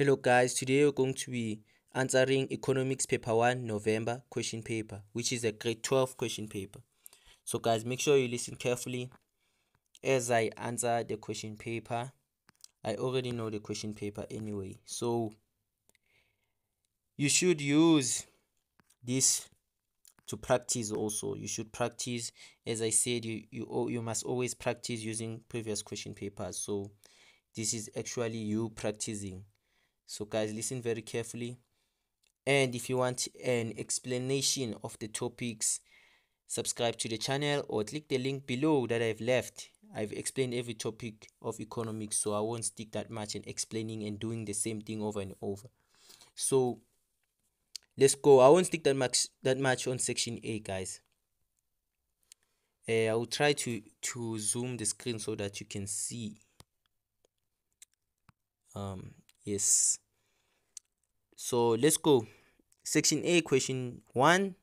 Hello guys, today we're going to be answering Economics Paper 1 November question paper, which is a grade 12 question paper. So guys, make sure you listen carefully as I answer the question paper. I already know the question paper anyway. So you should use this to practice also. You should practice, as I said, you must always practice using previous question papers. So this is actually you practicing. So guys, listen very carefully. And if you want an explanation of the topics, subscribe to the channel or click the link below that I've left. I've explained every topic of economics, so I won't stick that much in explaining and doing the same thing over and over. So let's go. I won't stick that much on section A, guys. I will try to zoom the screen so that you can see. Yes. So let's go. Section A, question 1.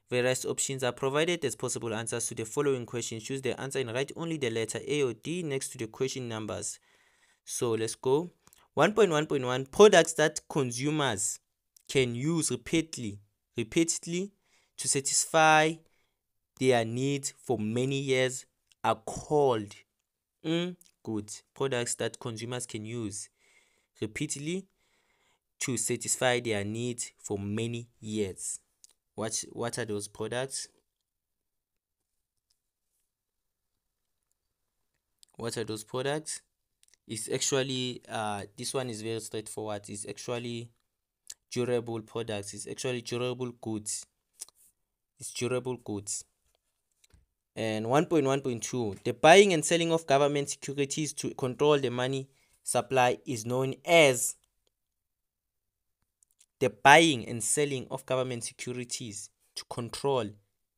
Various options are provided as possible answers to the following questions. Choose the answer and write only the letter A or D next to the question numbers. So let's go. 1.1.1 Products that consumers can use repeatedly to satisfy their needs for many years are called goods. Products that consumers can use repeatedly to satisfy their needs for many years. What are those products? What are those products? It's actually this one is very straightforward. It's actually durable products. It's actually durable goods. It's durable goods. And 1.1.2 the buying and selling of government securities to control the money supply is known as the buying and selling of government securities to control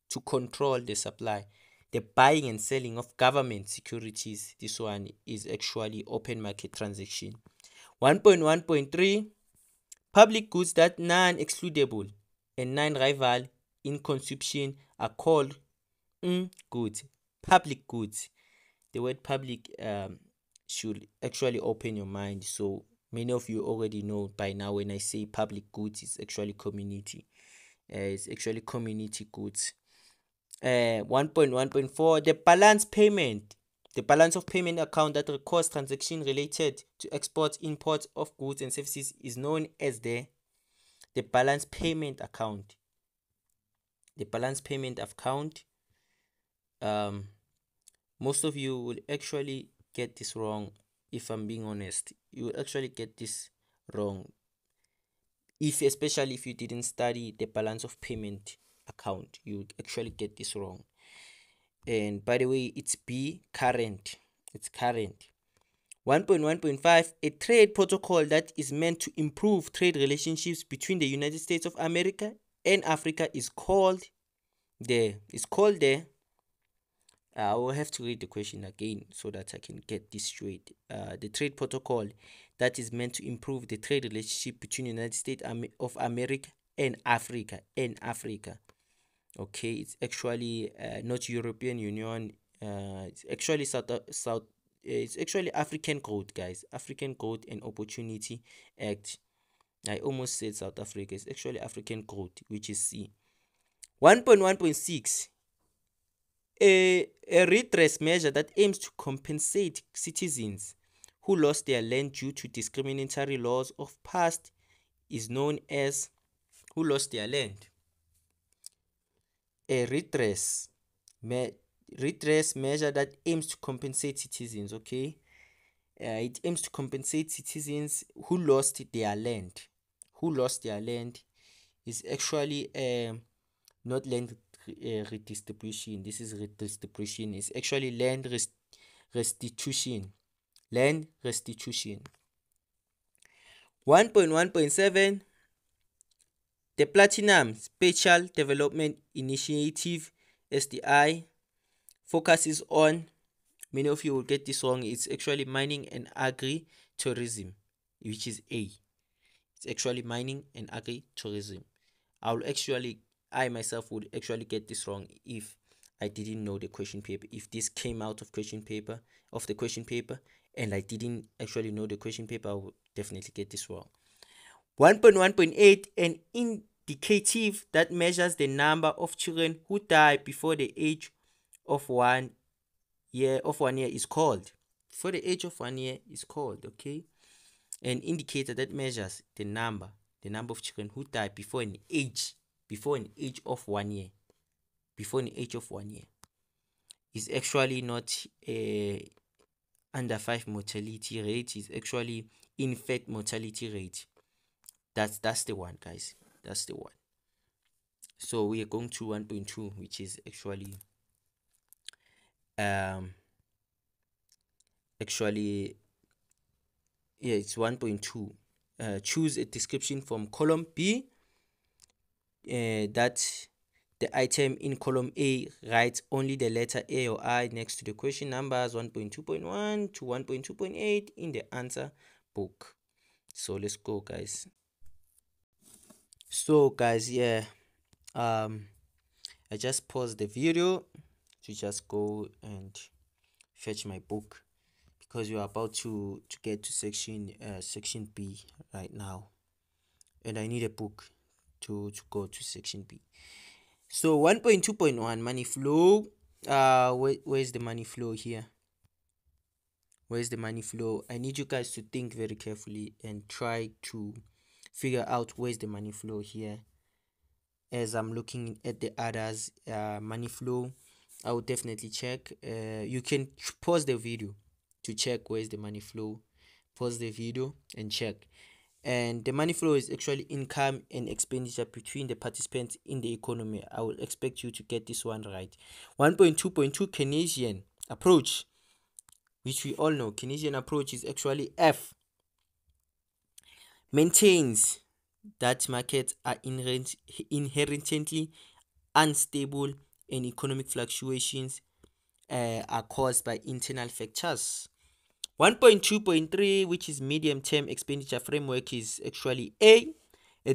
the supply. The buying and selling of government securities, this one is actually open market transaction. 1.1.3 public goods that non-excludable and non-rival in consumption are called goods. Public goods. The word public should actually open your mind. So many of you already know by now when I say public goods, it's actually community. It's actually community goods. 1.1.4 the balance of payment account that records transactions related to export import of goods and services is known as the balance payment account. The balance payment account, most of you will actually get this wrong. If I'm being honest, you will actually get this wrong, especially if you didn't study the balance of payment account. You would actually get this wrong. And by the way, it's current. It's current. 1.1.5 a trade protocol that is meant to improve trade relationships between the United States of America and Africa is called I will have to read the question again so that I can get this straight. The trade protocol that is meant to improve the trade relationship between the United States of America and Africa. Okay, it's actually not European Union. It's actually it's actually African Growth, guys. African Growth and Opportunity Act. I almost said South Africa. It's actually African Growth, which is C. 1.1.6 a redress measure that aims to compensate citizens who lost their land due to discriminatory laws of past is known as who lost their land. A redress measure that aims to compensate citizens. Okay, it aims to compensate citizens who lost their land. Is actually not land redistribution. This is redistribution. It's actually land restitution. 1.1.7 the Platinum Special Development Initiative SDI focuses on, many of you will get this wrong, it's actually mining and agri-tourism, which is A. It's actually mining and agri-tourism. I myself would actually get this wrong if I didn't know the question paper. If this came out of the question paper and I didn't actually know the question paper, I would definitely get this wrong. 1.1.8, an indicative that measures the number of children who die before the age of 1 year is called. Before the age of 1 year is called, okay? An indicator that measures the number of children who die before an age of 1 year. Before an age of 1 year is actually not a under 5 mortality rate, is actually infant mortality rate. That's the one, guys. That's the one. So we are going to 1.2, which is actually it's 1.2. Choose a description from column B that the item in column A writes only the letter A or I next to the question numbers 1.2.1 to 1.2.8 in the answer book. So let's go, guys. So guys, yeah, I just paused the video to just go and fetch my book, because we are about to get to section B right now, and I need a book to go to section B. So 1.2.1 money flow. Where's the money flow here? Where's the money flow? I need you guys to think very carefully and try to figure out where's the money flow here. As I'm looking at the others money flow, I will definitely check. You can pause the video to check where's the money flow. Pause the video and check. And the money flow is actually income and expenditure between the participants in the economy. I will expect you to get this one right. 1.2.2 Keynesian approach, which we all know. Keynesian approach is actually F. Maintains that markets are inherently unstable and economic fluctuations are caused by internal factors. 1.2.3, which is medium term expenditure framework, is actually a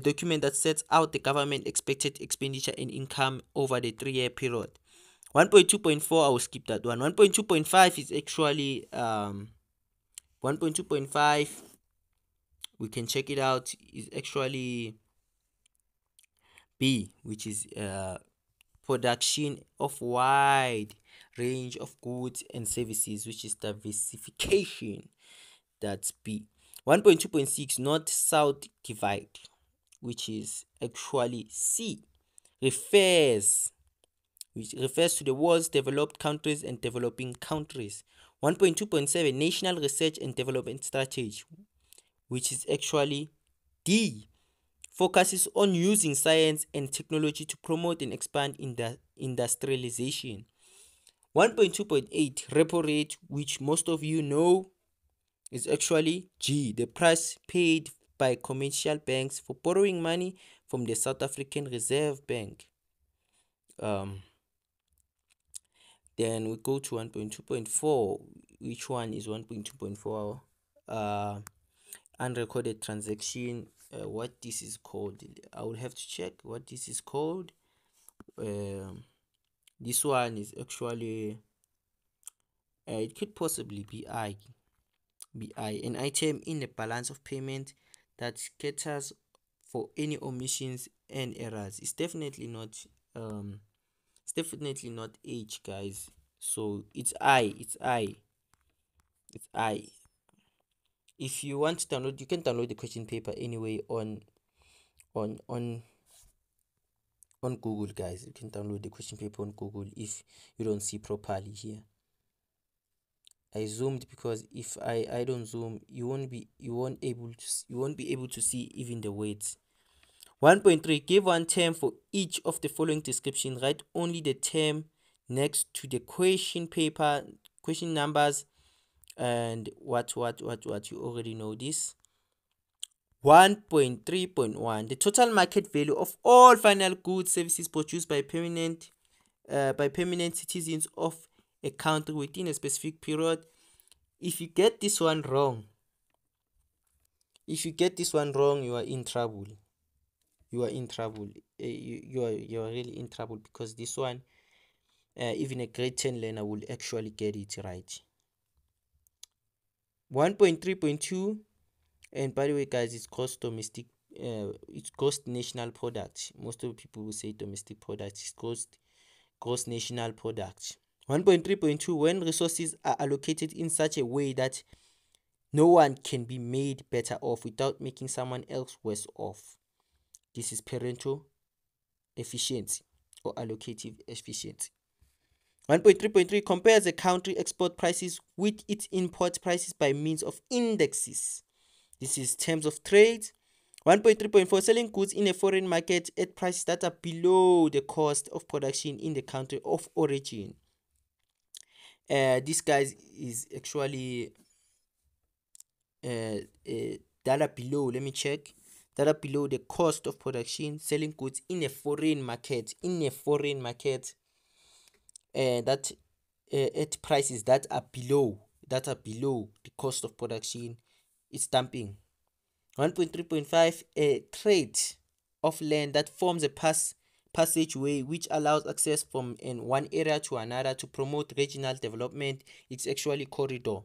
document that sets out the government expected expenditure and income over the 3-year period. 1.2.4, I will skip that one. 1.2.5 is actually 1.2.5, we can check it out, is actually B, which is production of wide range of goods and services, which is diversification. That's B. 1.2.6 north-south divide, which is actually C, refers to the world's developed countries and developing countries. 1.2.7 national research and development strategy, which is actually D, focuses on using science and technology to promote and expand industrialization. 1.2.8 repo rate, which most of you know, is actually G, the price paid by commercial banks for borrowing money from the South African Reserve Bank. Then we go to 1.2.4. Which one is 1.2.4? Unrecorded transaction. What this is called, I will have to check what this is called. This one is actually it could possibly be BI, an item in the balance of payment that caters for any omissions and errors. It's definitely not H, guys. So it's I. If you want to download, you can download the question paper anyway on Google, guys. You can download the question paper on Google if you don't see properly here. I zoomed because if I don't zoom, you won't be able to see even the words. 1.3, give one term for each of the following description. Write only the term next to the question paper, question numbers, and what you already know this. 1.3.1, the total market value of all final goods services produced by permanent citizens of a country within a specific period. If you get this one wrong, you are in trouble. You are really in trouble, because this one even a grade 10 learner will actually get it right. 1.3.2, and by the way, guys, it's gross domestic it's gross national product. Most of the people will say domestic product. It's gross national product. 1.3.2, when resources are allocated in such a way that no one can be made better off without making someone else worse off. This is parental efficiency or allocative efficiency. 1.3.3 compares a country export prices with its import prices by means of indexes. This is terms of trade. 1.3.4 selling goods in a foreign market at prices that are below the cost of production in the country of origin. This guys is actually that are below, let me check, that are below the cost of production, selling goods in a foreign market, that at prices that are below the cost of production. It's dumping. 1.3.5 a trade of land that forms a passageway which allows access from one area to another to promote regional development. It's actually corridor.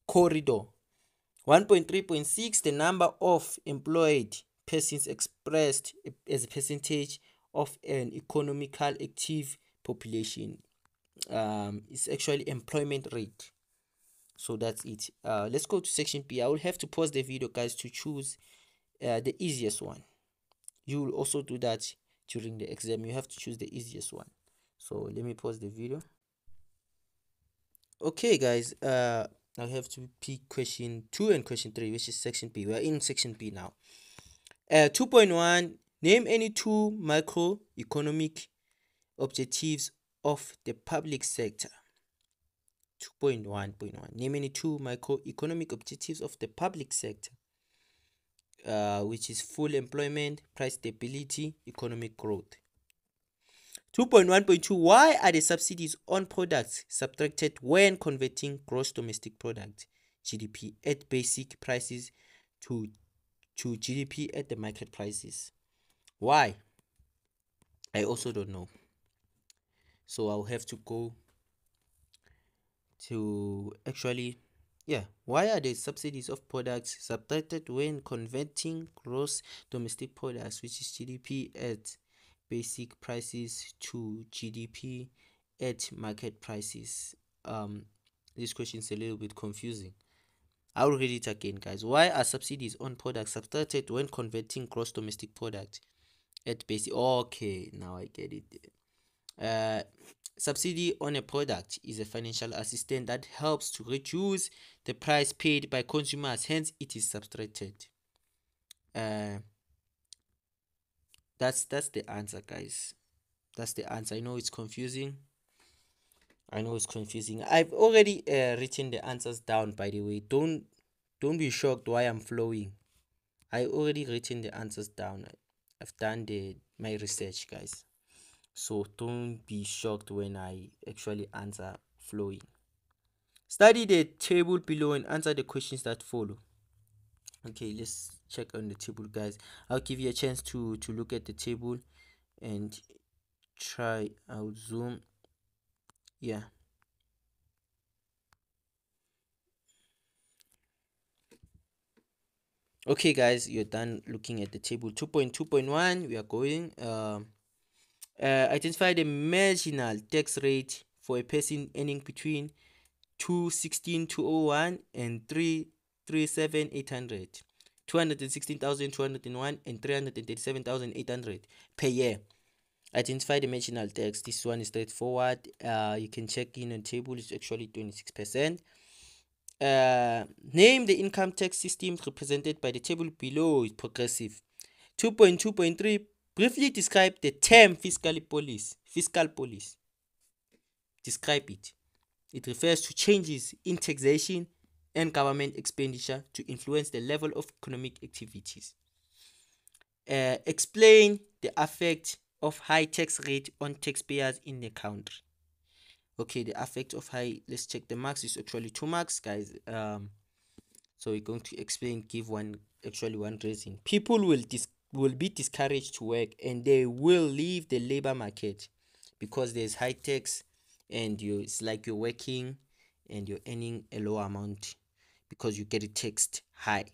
1.3.6 the number of employed persons expressed as a percentage of an economical active population. It's actually employment rate. So that's it. Let's go to section B. I will have to pause the video, guys, to choose the easiest one. You will also do that during the exam. You have to choose the easiest one. So let me pause the video. Okay, guys, I have to pick question 2 and question 3, which is section B. We are in section B now. 2.1, name any two macroeconomic objectives of the public sector. 2.1.1, name any two macroeconomic objectives of the public sector, which is full employment, price stability, economic growth. 2.1.2, why are the subsidies on products subtracted when converting gross domestic product, GDP, at basic prices to GDP at the market prices? Why? I also don't know. So I'll have to go to actually, why are the subsidies of products subtracted when converting gross domestic products, which is GDP, at basic prices to GDP at market prices? This question is a little bit confusing. I'll read it again, guys. Why are subsidies on products subtracted when converting gross domestic product at basic? Okay, now I get it. Subsidy on a product is a financial assistance that helps to reduce the price paid by consumers, hence it is subtracted. That's the answer, guys. That's the answer. I know it's confusing. I've already written the answers down, by the way. Don't be shocked why I'm flowing. I already written the answers down. I've done my research, guys. So don't be shocked when I actually answer flowing. Study the table below and answer the questions that follow. Okay, let's check on the table, guys. I'll give you a chance to look at the table and try. I'll zoom. Yeah. Okay, guys, you're done looking at the table. 2.2.1, we are going. Identify the marginal tax rate for a person earning between 216,201 and 337,800, 216,201 and 337,800 per year. Identify the marginal tax. This one is straightforward. You can check in on table. It's actually 26%. Name the income tax system represented by the table below. It's progressive. 2.2.3, briefly describe the term fiscal policy. Describe it. It refers to changes in taxation and government expenditure to influence the level of economic activities. Explain the effect of high tax rate on taxpayers in the country. Okay, the effect of high, let's check the marks. Is actually 2 marks, guys. So we're going to explain, give one reason. People will be discouraged to work and they will leave the labor market because there's high tax and it's like you're working and you're earning a low amount because you get it taxed high.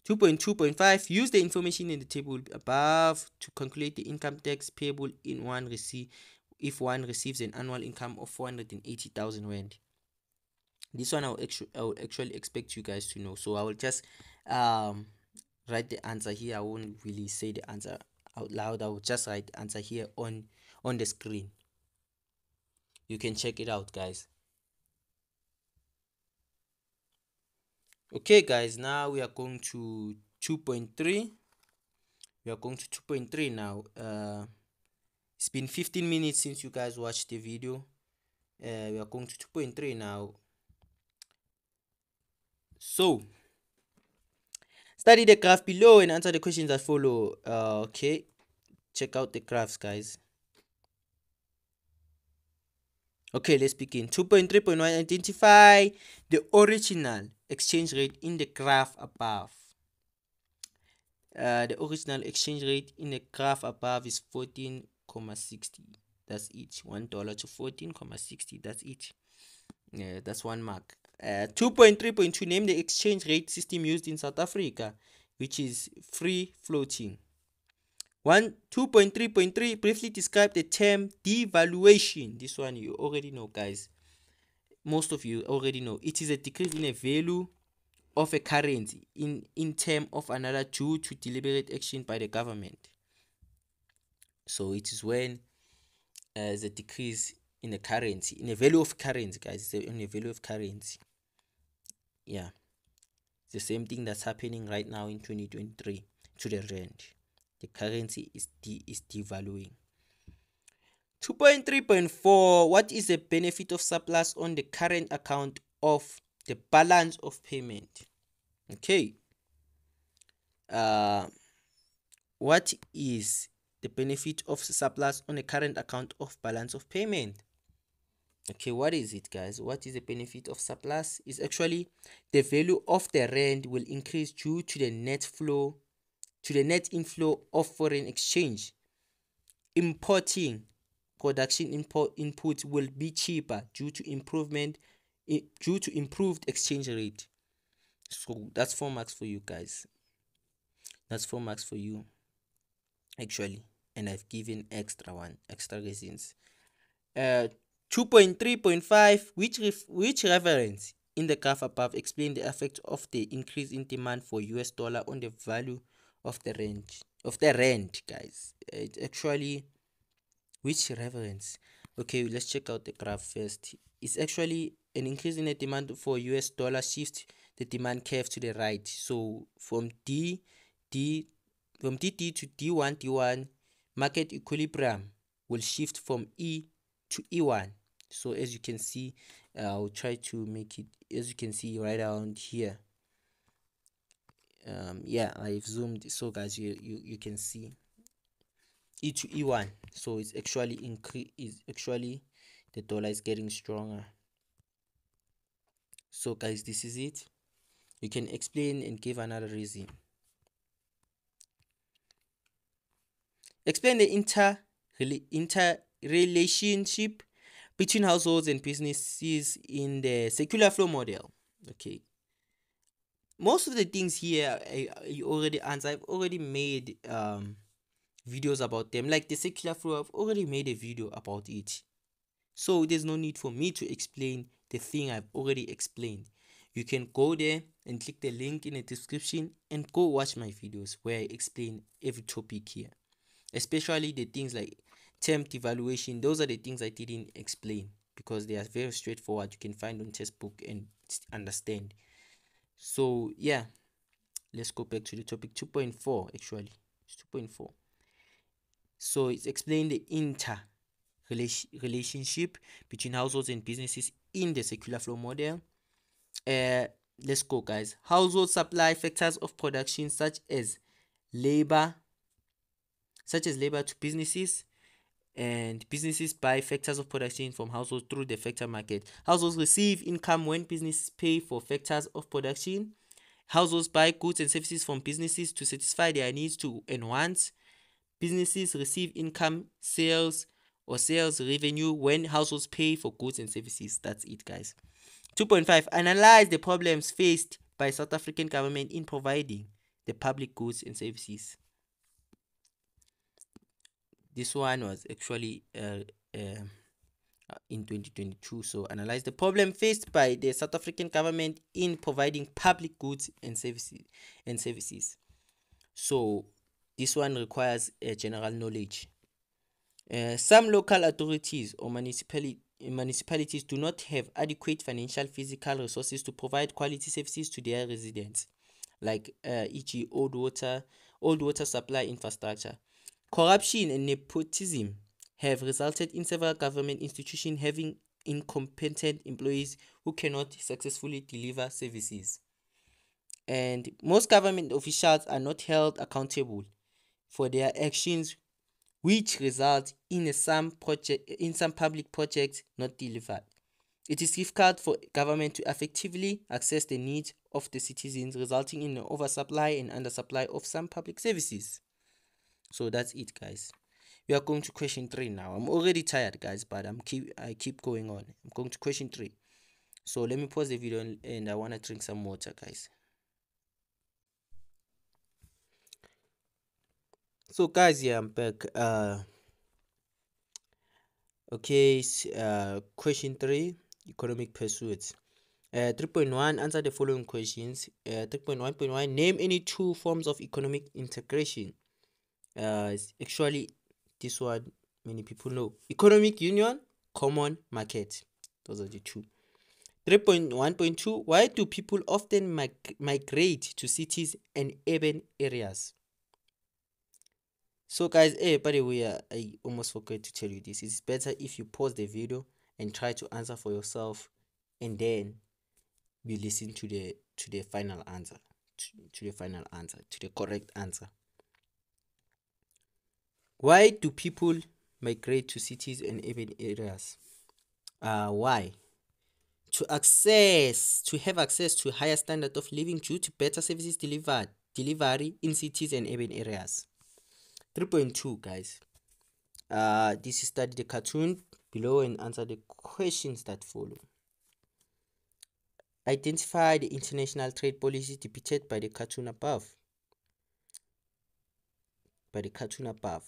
2.2.5, use the information in the table above to calculate the income tax payable in one receipt if one receives an annual income of 480,000 rand. This one I would actually expect you guys to know, so I will just write the answer here. I won't really say the answer out loud. I will just write the answer here on the screen. You can check it out, guys. Okay, guys, now we are going to 2.3. We are going to 2.3 now. It's been 15 minutes since you guys watched the video. We are going to 2.3 now. So study the graph below and answer the questions that follow. Okay, check out the graphs, guys. Okay, let's begin. 2.3.1, identify the original exchange rate in the graph above. The original exchange rate in the graph above is 14.60. That's it. $1 to 14.60. That's it. Yeah, that's one mark. 2.3.2, name the exchange rate system used in South Africa, which is free floating. 2.3.3, briefly describe the term devaluation. This one you already know, guys. Most of you already know. It is a decrease in a value of a currency in term of another due to deliberate action by the government. So it is when there's a decrease in a currency, in a value of currency, guys. It's in a value of currency. Yeah, it's the same thing that's happening right now in 2023 to the rand. The currency is devaluing. 2.3.4, what is the benefit of surplus on the current account of the balance of payment? Okay, what is the benefit of surplus on a current account of balance of payment? Okay, what is it, guys? What is the benefit of surplus? It's actually the value of the rand will increase due to the net inflow of foreign exchange. Importing production input will be cheaper due to improved exchange rate. So that's 4 marks for you guys. That's 4 marks for you, actually, and I've given extra reasons. 2.3.5, which reference in the graph above explain the effect of the increase in demand for US dollar on the value of the rand, guys. It's actually which reference? Okay, let's check out the graph first. It's actually an increase in the demand for US dollar shifts the demand curve to the right. So from DD to D1, market equilibrium will shift from E to E1. So as you can see, I'll try to make it, as you can see right around here. Yeah, I've zoomed, so guys, you can see E to E1. So it's actually the dollar is getting stronger. So guys, this is it. You can explain and give another reason. Explain the interrelationship between households and businesses in the circular flow model. Okay, most of the things here I already answered. I've already made videos about them. Like the circular flow, I've already made a video about it, so there's no need for me to explain the thing I've already explained. You can go there and click the link in the description and go watch my videos where I explain every topic here, especially the things like term devaluation. Those are the things I didn't explain because they are very straightforward. You can find on textbook and understand. So yeah, let's go back to the topic. 2.4, actually it's 2.4. So it's explain the relationship between households and businesses in the circular flow model. Let's go, guys. Household supply factors of production such as labor to businesses, and businesses buy factors of production from households through the factor market. Households receive income when businesses pay for factors of production. Households buy goods and services from businesses to satisfy their needs and wants. Businesses receive income, sales revenue when households pay for goods and services. That's it, guys. 2.5, analyze the problems faced by South African government in providing the public goods and services. This one was actually in 2022. So analyze the problem faced by the South African government in providing public goods and services. So this one requires general knowledge. Some local authorities or municipalities do not have adequate financial physical resources to provide quality services to their residents, like e.g. old water supply infrastructure. Corruption and nepotism have resulted in several government institutions having incompetent employees who cannot successfully deliver services. And most government officials are not held accountable for their actions, which result in some public projects not delivered. It is difficult for government to effectively access the needs of the citizens, resulting in an oversupply and undersupply of some public services. So that's it, guys. We are going to question 3 now. I'm already tired, guys, but I keep going on. I'm going to question 3. So let me pause the video and I want to drink some water, guys. So guys, yeah, I'm back. Okay, question 3, economic pursuits. 3.1, answer the following questions. 3.1.1, name any 2 forms of economic integration. Actually, this one many people know. Economic union, common market. Those are the 2. 3.1.2, why do people often migrate to cities and urban areas? So guys, by the way, I almost forgot to tell you this. It's better if you pause the video and try to answer for yourself, and then you listen to the final answer, to the correct answer. Why do people migrate to cities and urban areas? Why? To have access to higher standard of living due to better services delivery in cities and urban areas. 3.2, guys. This is study the cartoon below and answer the questions that follow. Identify the international trade policies depicted by the cartoon above.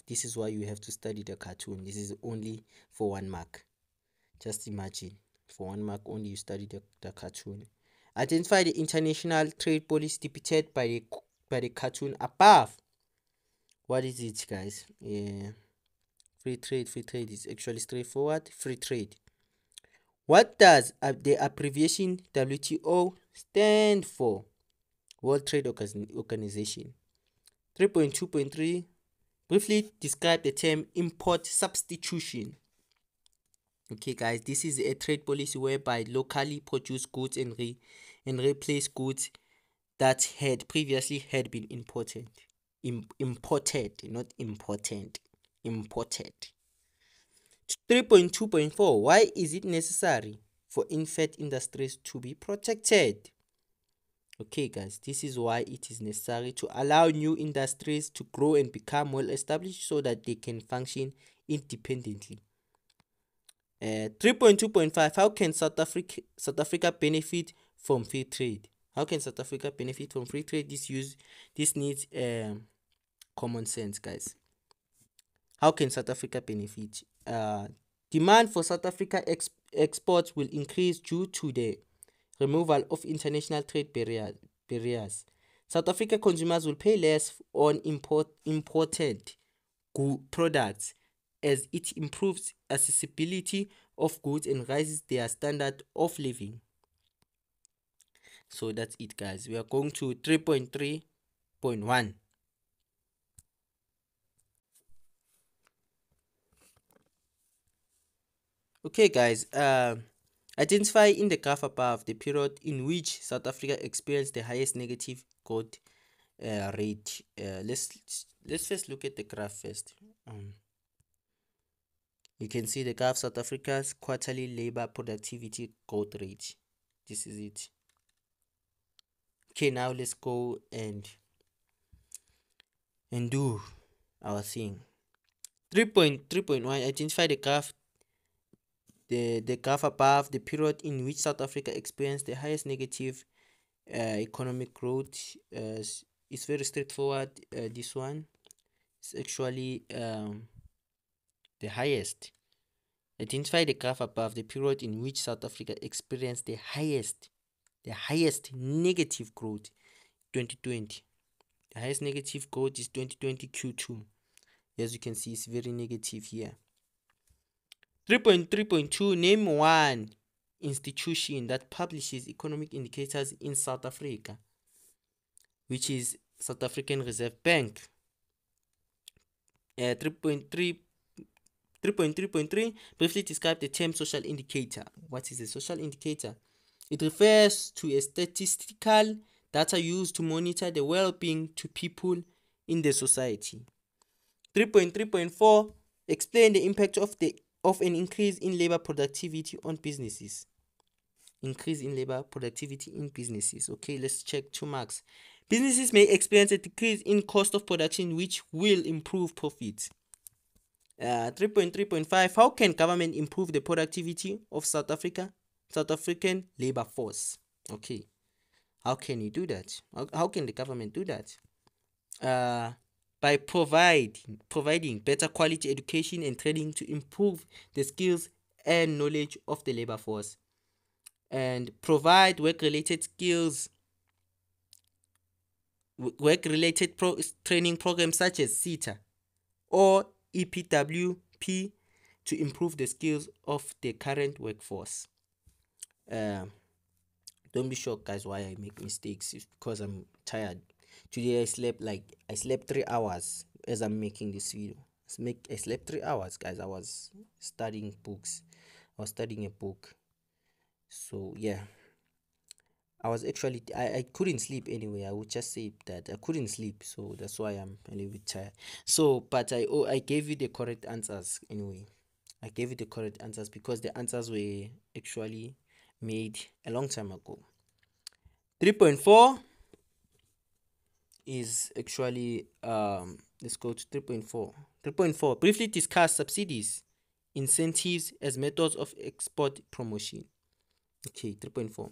This is why you have to study the cartoon. This is only for 1 mark. Just imagine, for 1 mark only you study the cartoon. Identify the international trade policy depicted by the cartoon above. What is it, guys? Free trade is actually straightforward. Free trade. What does the abbreviation WTO stand for? World Trade Organization. 3.2.3, briefly describe the term import substitution. Okay, guys, this is a trade policy whereby locally produced goods and replace goods that had previously been imported. Not important. Imported. 3.2.4, why is it necessary for infant industries to be protected? Okay, guys, this is why it is necessary to allow new industries to grow and become well established so that they can function independently. 3.2.5, how can South Africa benefit from free trade? How can South Africa benefit from free trade? This needs common sense, guys. How can South Africa benefit? Demand for South Africa exports will increase due to the removal of international trade barriers. South Africa consumers will pay less on imported products as it improves accessibility of goods and raises their standard of living. So that's it, guys. We are going to 3.3.1. Okay, guys, identify in the graph above the period in which South Africa experienced the highest negative growth rate. Let's first look at the graph first. You can see the graph, South Africa's quarterly labor productivity growth rate. This is it. Okay, now let's go and do our thing. 3.3.1, identify the graph. The graph above the period in which South Africa experienced the highest negative economic growth. it's very straightforward. This one is actually the highest. Identify the graph above the period in which South Africa experienced the highest negative growth. 2020. The highest negative growth is 2020 Q2. As you can see, it's very negative here. 3.3.2, name one institution that publishes economic indicators in South Africa, which is South African Reserve Bank. 3.3.3, briefly describe the term social indicator. What is a social indicator? It refers to a statistical data used to monitor the well-being to people in the society. 3.3.4, explain the impact of an increase in labor productivity on businesses. Increase in labor productivity in businesses. Okay, let's check 2 marks. Businesses may experience a decrease in cost of production, which will improve profits. 3.3.5, how can government improve the productivity of South African labor force? Okay, how can you do that? How can the government do that? By providing better quality education and training to improve the skills and knowledge of the labor force, and provide work-related training programs such as SETA or EPWP to improve the skills of the current workforce. Don't be shocked, guys, why I make mistakes. It's because I'm tired. Today I slept 3 hours as I'm making this video. I slept 3 hours, guys. I was studying books. I was studying a book. So yeah, I couldn't sleep anyway. I would just say that I couldn't sleep, so that's why I'm a little bit tired. So, but I gave you the correct answers anyway. I gave you the correct answers because the answers were actually made a long time ago. 3.4 is actually let's go to 3.4. 3.4, briefly discuss subsidies, incentives as methods of export promotion. Okay, 3.4.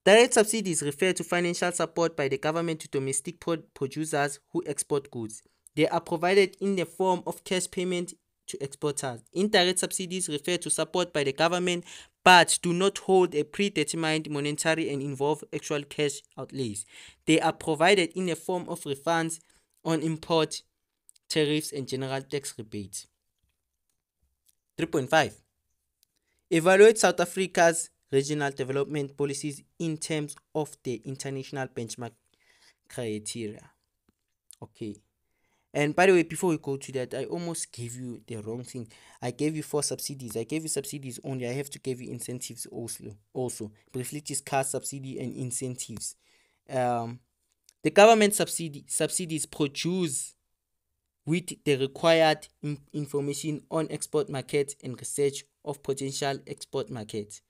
Direct subsidies refer to financial support by the government to domestic producers who export goods. They are provided in the form of cash payment to exporters. Indirect subsidies refer to support by the government but do not hold a predetermined monetary and involve actual cash outlays. They are provided in the form of refunds on import tariffs and general tax rebates. 3.5. Evaluate South Africa's regional development policies in terms of the international benchmark criteria. Okay. And by the way, before we go to that, I almost gave you the wrong thing. I gave you 4 subsidies. I gave you subsidies only. I have to give you incentives also. Briefly discuss subsidy and incentives. The government subsidies produce with the required information on export markets and research of potential export markets.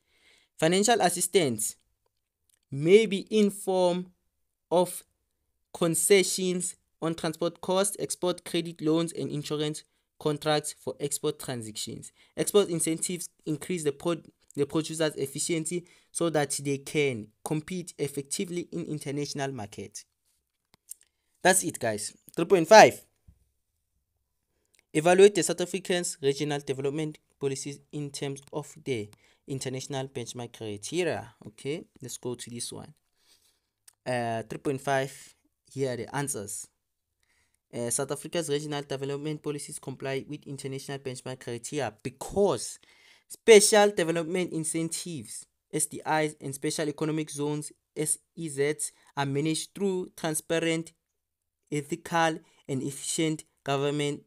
Financial assistance may be in form of concessions on transport costs, export credit loans, and insurance contracts for export transactions. Export incentives increase the producer's efficiency so that they can compete effectively in international markets. That's it, guys. 3.5. Evaluate the South African's regional development policies in terms of the international benchmark criteria. Okay, let's go to this one. 3.5. Here are the answers. South Africa's regional development policies comply with international benchmark criteria because special development incentives, SDIs, and special economic zones, SEZs, are managed through transparent, ethical, and efficient governments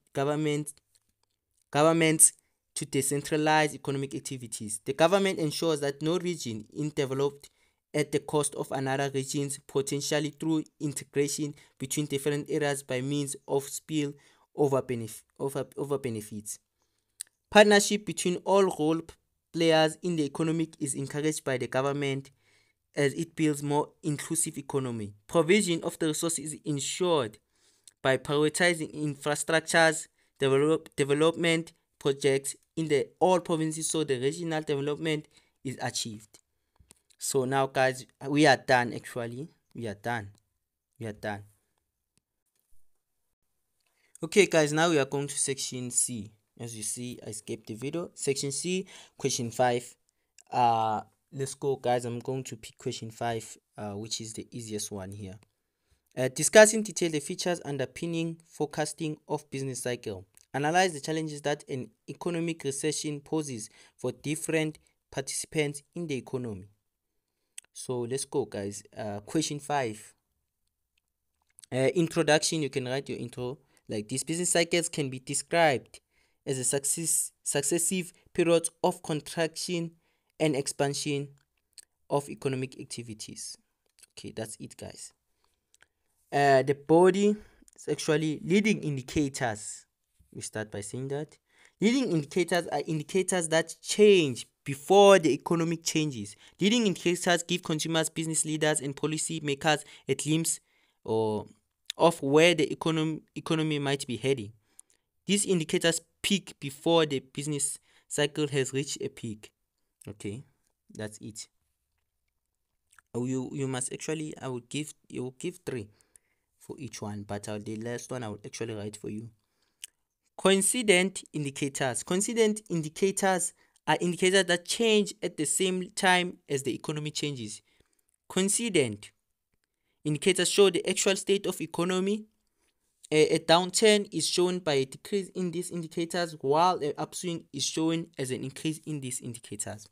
to decentralize economic activities. The government ensures that no region is developed at the cost of another region's, potentially through integration between different areas by means of spill over benefits. Partnership between all role players in the economy is encouraged by the government as it builds more inclusive economy. Provision of the resources is ensured by prioritizing infrastructures, development projects in all provinces so the regional development is achieved. So now, guys, we are done. Actually, we are done. Okay guys, now we are going to section C. As you see, I skipped the video. Section C, question 5. Let's go guys. I'm going to pick question 5, which is the easiest one here. Discuss in detail the features underpinning forecasting of business cycle. Analyze the challenges that an economic recession poses for different participants in the economy. So let's go guys. Question 5. Introduction. You can write your intro like this. Business cycles can be described as a successive periods of contraction and expansion of economic activities. Okay, that's it guys. The body is actually leading indicators. We start by saying that leading indicators are indicators that change before the economic changes. Leading indicators give consumers, business leaders, and policy makers a glimpse of where the economy might be heading. These indicators peak before the business cycle has reached a peak. Okay, that's it. You must actually, you will give 3 for each one, but the last one I will actually write for you. Coincident indicators. Coincident indicators are indicators that change at the same time as the economy changes. Coincident indicators show the actual state of economy. A downturn is shown by a decrease in these indicators, while an upswing is shown as an increase in these indicators.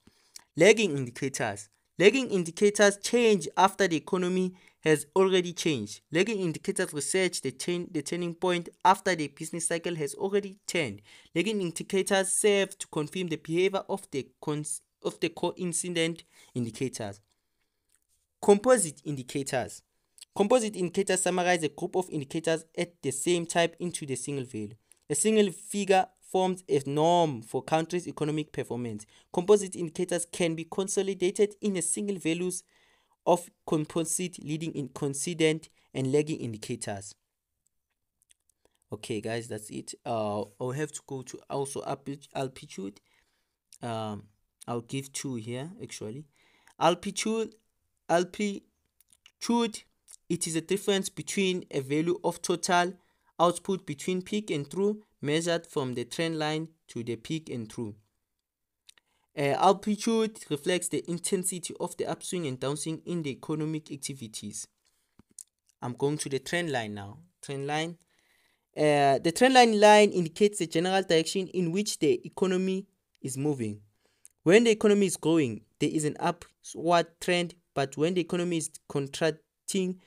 Lagging indicators. Lagging indicators change after the economy has already changed. Lagging indicators research the turning point after the business cycle has already turned. Lagging indicators serve to confirm the behavior of the coincident indicators. Composite indicators. Composite indicators summarize a group of indicators at the same type into the single value. A single figure forms a norm for country's economic performance. Composite indicators can be consolidated in a single values of composite, leading in coincident and lagging indicators. Okay guys, that's it. I'll have to go to also altitude. I'll give 2 here actually. Altitude, it is a difference between a value of total output between peak and trough measured from the trend line to the peak and trough. Altitude reflects the intensity of the upswing and downswing in the economic activities. I'm going to the trend line now. Trend line. The trend line indicates the general direction in which the economy is moving. When the economy is growing, there is an upward trend, but when the economy is contracting,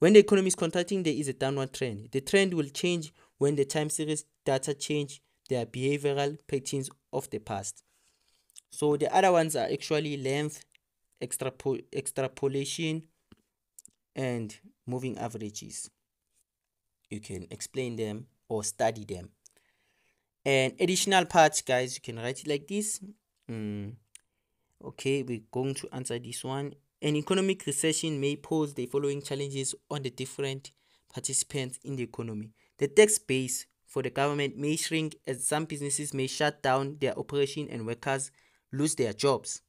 there is a downward trend. The trend will change when the time series data change their behavioral patterns of the past. So the other ones are actually length, extrapolation, and moving averages. You can explain them or study them. And additional parts, guys, you can write it like this. Okay, we're going to answer this one. An economic recession may pose the following challenges on the different participants in the economy. The tax base for the government may shrink as some businesses may shut down their operation and workers lose their jobs.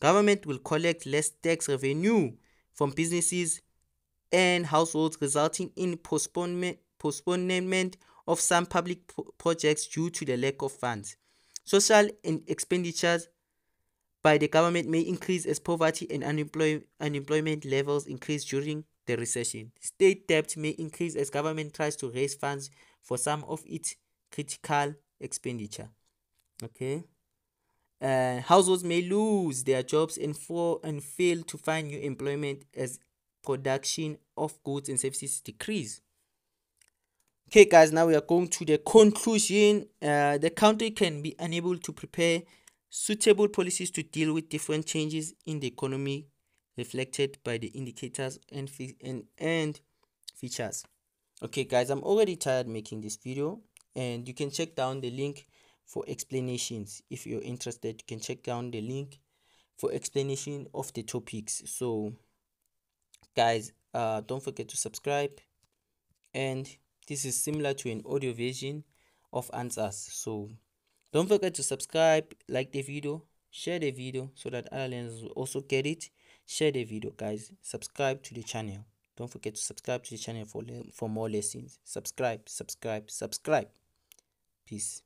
Government will collect less tax revenue from businesses and households, resulting in postponement of some public projects due to the lack of funds. Social expenditures by the government may increase as poverty and unemployment levels increase during the recession. State debt may increase as government tries to raise funds for some of its critical expenditure. Okay. Households may lose their jobs and fail to find new employment as production of goods and services decrease. Okay guys, now we are going to the conclusion. The country can be unable to prepare suitable policies to deal with different changes in the economy reflected by the indicators and features. Okay guys, I'm already tired making this video, and you can check down the link for explanations. If you're interested, you can check down the link for explanation of the topics. So guys, don't forget to subscribe, and this is similar to an audio version of answers. So don't forget to subscribe, like the video, share the video so that other learners will also get it. Share the video guys, subscribe to the channel. Don't forget to subscribe to the channel for more lessons. Subscribe. Peace.